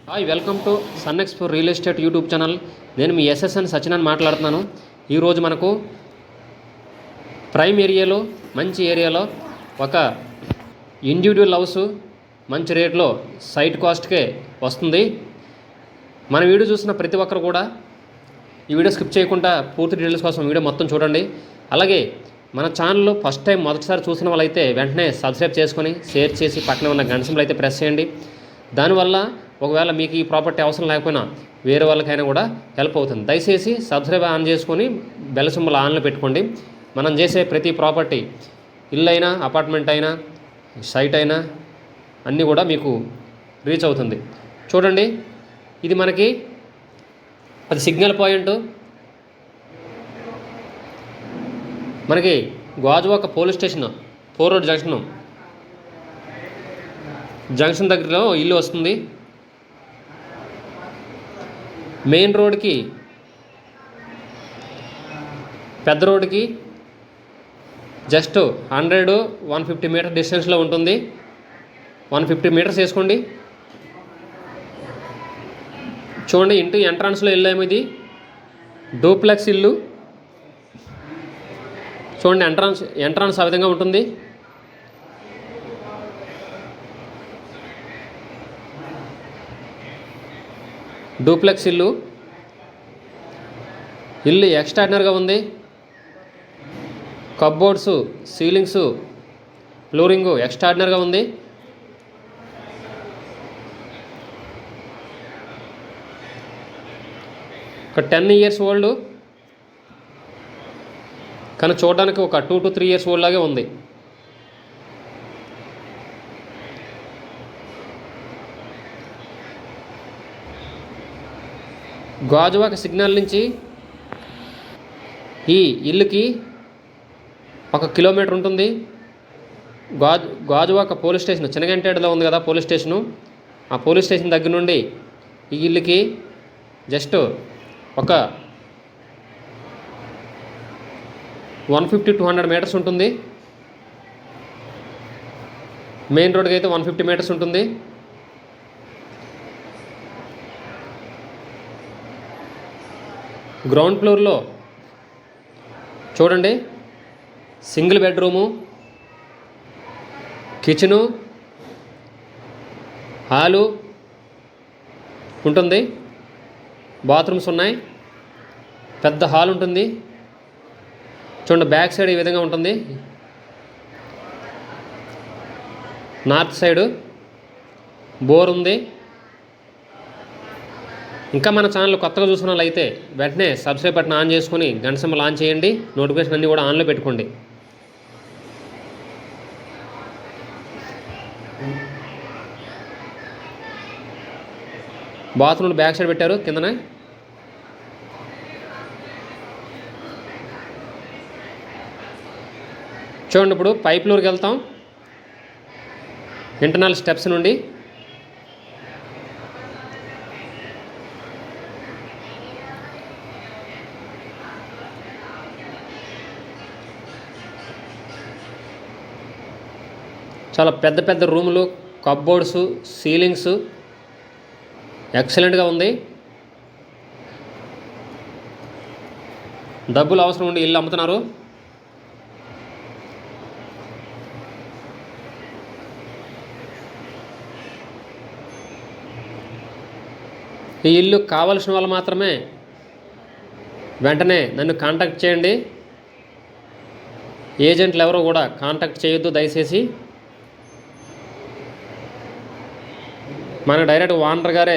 Hi, welcome to sun explore real estate YouTube channel. నేను మీ SSN Satyanarayana మాట్లాడుతున్నాను. ఈరోజు మనకు ప్రైమ్ ఏరియాలో, మంచి ఏరియాలో ఒక ఇండివిజువల్ హౌస్ మంచి రేట్లో సైట్ కాస్ట్కే వస్తుంది. మన వీడియో చూసిన ప్రతి ఒక్కరు కూడా ఈ వీడియో స్కిప్ చేయకుండా పూర్తి డీటెయిల్స్ కోసం వీడియో మొత్తం చూడండి. అలాగే మన ఛానల్లో ఫస్ట్ టైం మొదటిసారి చూసిన వాళ్ళైతే వెంటనే సబ్స్క్రైబ్ చేసుకొని షేర్ చేసి పక్కన ఉన్న గంట సింబల్ అయితే ప్రెస్ చేయండి. దానివల్ల ఒకవేళ మీకు ఈ ప్రాపర్టీ అవసరం లేకపోయినా వేరే వాళ్ళకైనా కూడా హెల్ప్ అవుతుంది. దయచేసి సబ్స్క్రైబ్ ఆన్ చేసుకొని బెల్ సింబల్ ఆన్లో పెట్టుకోండి. మనం చేసే ప్రతి ప్రాపర్టీ, ఇల్లు అయినా, అపార్ట్మెంట్ అయినా, సైట్ అయినా అన్నీ కూడా మీకు రీచ్ అవుతుంది. చూడండి, ఇది మనకి అది సిగ్నల్ పాయింట్. మనకి Gajuwaka police station 4 road junction దగ్గరలో ఇల్లు వస్తుంది. మెయిన్ రోడ్కి, పెద్ద రోడ్కి జస్ట్ 100-150 మీటర్ డిస్టెన్స్లో ఉంటుంది. 150 మీటర్స్ వేసుకోండి. చూడండి, ఇంటి ఎంట్రన్స్లో ఇల్లు ఏమో ఇది డూప్లెక్స్ ఇల్లు. చూడండి, ఎంట్రన్స్ ఆ విధంగా ఉంటుంది. డూప్లెక్స్ ఇల్లు ఎక్స్ట్రాడినరీగా ఉంది. కప్బోర్డ్స్, సీలింగ్స్, ఫ్లోరింగు ఎక్స్ట్రాడినరీగా ఉంది. ఒక 10 ఇయర్స్ ఓల్డ్, కానీ చూడడానికి ఒక 2 to 3 ఇయర్స్ ఓల్డ్ లాగే ఉంది. గాజువాక సిగ్నల్ నుంచి ఈ ఇల్లుకి 1 కిలోమీటర్ ఉంటుంది. గాజువాక పోలీస్ స్టేషన్, చినగంటేడులో ఉంది కదా పోలీస్ స్టేషను, ఆ పోలీస్ స్టేషన్ దగ్గర నుండి ఈ ఇల్లుకి జస్ట్ ఒక 150-200 మీటర్స్ ఉంటుంది. మెయిన్ రోడ్కి అయితే 150 మీటర్స్ ఉంటుంది. గ్రౌండ్ ఫ్లోర్లో చూడండి, సింగిల్ బెడ్రూము, కిచెను, హాలు ఉంటుంది. బాత్రూమ్స్ ఉన్నాయి. పెద్ద హాల్ ఉంటుంది. చూడండి, బ్యాక్ సైడ్ ఈ విధంగా ఉంటుంది. నార్త్ సైడు బోర్ ఉంది. ఇంకా మన ఛానల్ కొత్తగా చూసిన వాళ్ళైతే వెంటనే సబ్స్క్రైబ్ బటన్ ఆన్ చేసుకొని గంట సింబల్ ఆన్ చేయండి. నోటిఫికేషన్ అన్నీ కూడా ఆన్లో పెట్టుకోండి. బాత్రూమ్లు బ్యాక్ సైడ్ పెట్టారు కిందనే. చూడండి, ఇప్పుడు పైప్ ఫ్లోర్కి వెళ్తాం. ఇంటర్నల్ స్టెప్స్ నుండి చాలా పెద్ద పెద్ద రూములు, కప్బోర్డ్స్, సీలింగ్స్ ఎక్సలెంట్గా ఉంది. డబ్బులు అవసరం ఉండి ఇల్లు అమ్ముతున్నారు. ఈ ఇల్లు కావలసిన వాళ్ళు మాత్రమే వెంటనే నన్ను కాంటాక్ట్ చేయండి. ఏజెంట్లు ఎవరో కూడా కాంటాక్ట్ చేయొద్దు దయచేసి. మనకు డైరెక్ట్ ఓనర్ గారే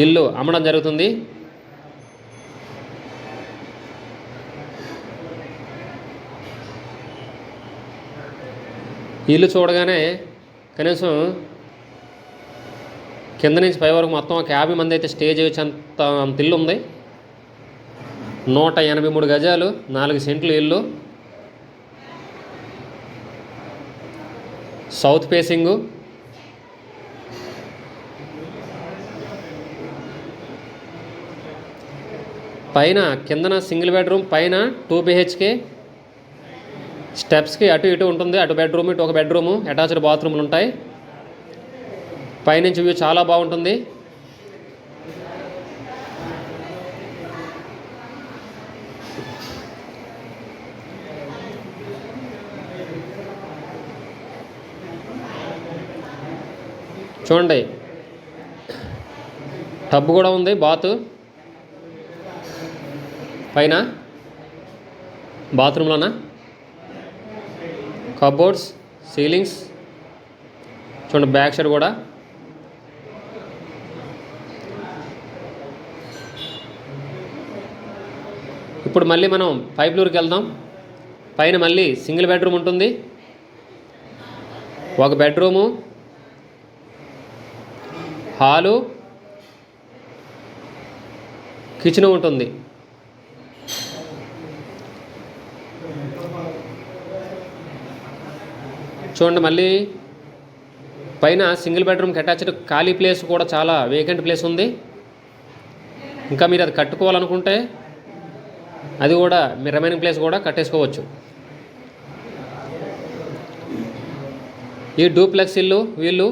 ఇల్లు అమ్మడం జరుగుతుంది. ఇల్లు చూడగానే కనీసం కింద నుంచి పై వరకు మొత్తం ఒక 50 మంది అయితే స్టే చేయొచ్చు అంత ఇల్లు ఉంది. 183 గజాలు, 4 సెంట్లు ఇల్లు. South facing. పైన కిందన సింగిల్ బెడ్రూమ్, పైన 2 BHK. స్టెప్స్కి అటు ఇటు ఉంటుంది. అటు బెడ్రూమ్, ఇటు ఒక బెడ్రూము, అటాచ్డ్ బాత్రూమ్లు ఉంటాయి. పైనుంచి వ్యూ చాలా బాగుంటుంది. చూడండి, టబ్ కూడా ఉంది, బాత్ పైన బాత్రూంలోన, కబోర్డ్స్, సీలింగ్స్ చూడండి, బ్యాక్ సైడ్ కూడా. ఇప్పుడు మళ్ళీ మనం పై ఫ్లోర్కి వెళ్దాం. పైన మళ్ళీ సింగిల్ బెడ్రూమ్ ఉంటుంది. ఒక బెడ్రూము, హాలు, కిచెన్ ఉంటుంది. చూడండి, మళ్ళీ పైన సింగిల్ బెడ్రూమ్కి అటాచ్డ్ ఖాళీ ప్లేస్ కూడా చాలా వేకెంట్ ప్లేస్ ఉంది. ఇంకా మీరు అది కట్టుకోవాలనుకుంటే అది కూడా మీ రిమైనింగ్ ప్లేస్ కూడా కట్టేసుకోవచ్చు. ఈ డూప్లెక్స్ ఇల్లు వీళ్ళు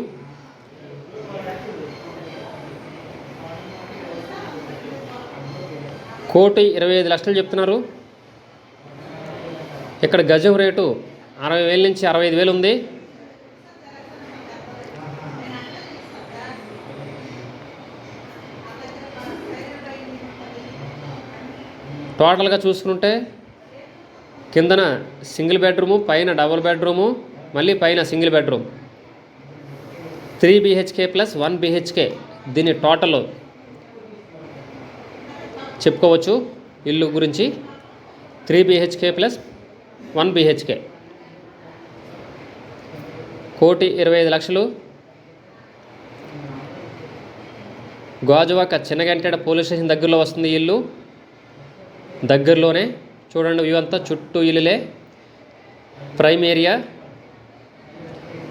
₹1,25,00,000 చెప్తున్నారు. ఇక్కడ గజం రేటు 60,000 నుంచి 65,000 ఉంది. టోటల్గా చూసుకుంటే కిందన సింగిల్ బెడ్రూము, పైన డబుల్ బెడ్రూము, మళ్ళీ పైన single bedroom, 3 BHK plus 1 BHK దీని టోటల్ చెప్పుకోవచ్చు. ఇల్లు గురించి 3 BHK plus 1 BHK, ₹1,25,00,000. Gajuwaka Chinnagantyada police station దగ్గరలో వస్తుంది ఈ ఇల్లు. దగ్గరలోనే చూడండి, వ్యూ అంతా చుట్టూ ఇల్లులే, ప్రైమ్ ఏరియా,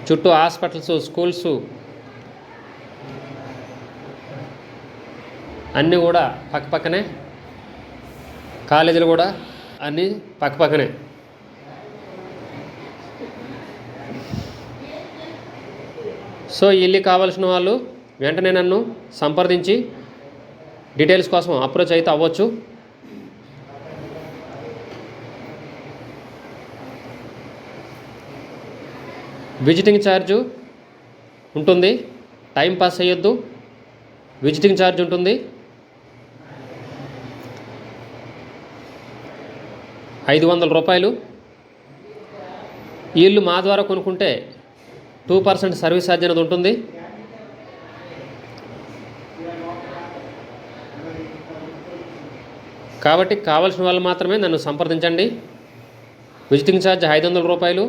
చుట్టూ హాస్పిటల్స్, స్కూల్స్ అన్నీ కూడా పక్కపక్కనే, కాలేజీలు కూడా అన్నీ పక్కపక్కనే. సో ఈ ఇల్లు కావాల్సిన వాళ్ళు వెంటనే నన్ను సంప్రదించి డీటెయిల్స్ కోసం అప్రోచ్ అయితే అవ్వచ్చు. విజిటింగ్ ఛార్జు ఉంటుంది, టైం పాస్ అయ్యొద్దు. విజిటింగ్ ఛార్జ్ ఉంటుంది. ₹500. ఈ ఇల్లు మా ద్వారా కొనుక్కుంటే 2% సర్వీస్ ఛార్జ్ అనేది ఉంటుంది. కాబట్టి కావాల్సిన వాళ్ళు మాత్రమే నన్ను సంప్రదించండి. Visiting charge ₹500.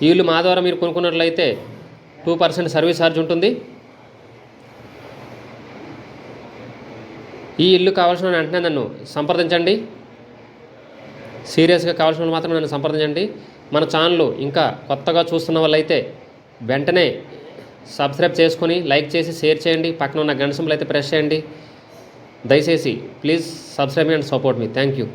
ఈ ఇల్లు మా ద్వారా మీరు కొనుక్కున్నట్లయితే 2% సర్వీస్ ఛార్జ్ ఉంటుంది. ఈ ఇల్లు కావాల్సిన వెంటనే నన్ను సంప్రదించండి. సీరియస్గా కావాల్సిన వాళ్ళు మాత్రం నన్ను సంప్రదించండి. మన ఛానల్ ఇంకా కొత్తగా చూస్తున్న వాళ్ళైతే వెంటనే సబ్స్క్రైబ్ చేసుకొని లైక్ చేసి షేర్ చేయండి. పక్కన ఉన్న గంట సింబల్ అయితే ప్రెస్ చేయండి. దయచేసి please subscribe and support me. Thank you.